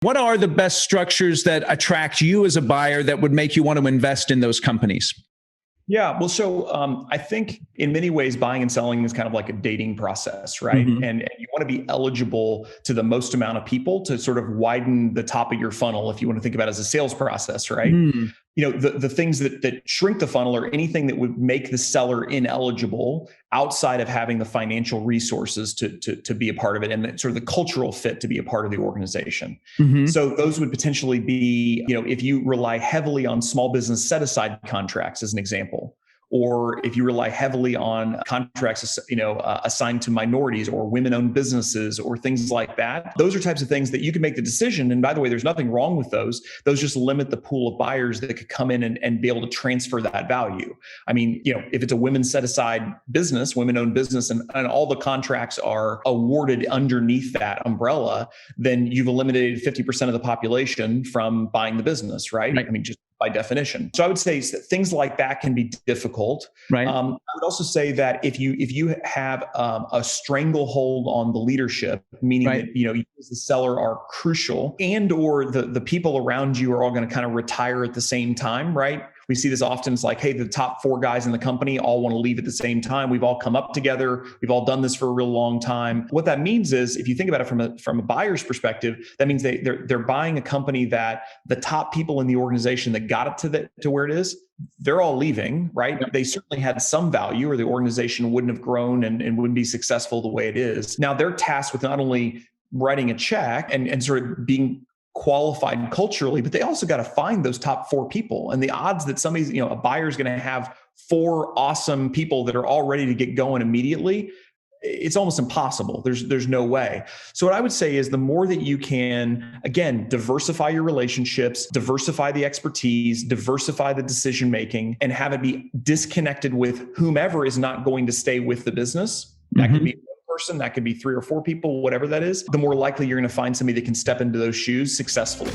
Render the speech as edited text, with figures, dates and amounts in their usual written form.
What are the best structures that attract you as a buyer that would make you want to invest in those companies? Yeah, well, so I think in many ways, buying and selling is kind of like a dating process, right? And you want to be eligible to the most amount of people to sort of widen the top of your funnel, if you want to think about it as a sales process, right? Mm. The things that shrink the funnel are anything that would make the seller ineligible outside of having the financial resources to be a part of it, and sort of the cultural fit to be a part of the organization. So those would potentially be, if you rely heavily on small business set aside contracts as an example, or if you rely heavily on contracts, assigned to minorities or women-owned businesses or things like that. Those are types of things that you can make the decision. And by the way, there's nothing wrong with those. Those just limit the pool of buyers that could come in and be able to transfer that value. I mean, if it's a women set-aside business, women-owned business, and all the contracts are awarded underneath that umbrella, then you've eliminated 50% of the population from buying the business, right? I mean, just by definition. So I would say that things like that can be difficult. Right. I would also say that if you have a stranglehold on the leadership, meaning that you as the seller are crucial, and or the people around you are all going to kind of retire at the same time, right? We see this often. It's like, hey, the top 4 guys in the company all want to leave at the same time. We've all come up together. We've all done this for a real long time. What that means is, if you think about it from a buyer's perspective, that means they're buying a company that the top people in the organization that got it to where it is, they're all leaving, right? Yep. They certainly had some value, or the organization wouldn't have grown and wouldn't be successful the way it is. Now they're tasked with not only writing a check and sort of being qualified culturally, but they also got to find those top 4 people. And the odds that somebody's, a buyer is going to have 4 awesome people that are all ready to get going immediately, it's almost impossible. There's no way. So what I would say is, the more that you can, again, diversify your relationships, diversify the expertise, diversify the decision-making, and have it be disconnected with whomever is not going to stay with the business. That could be person, that could be 3 or 4 people, whatever that is, the more likely you're going to find somebody that can step into those shoes successfully.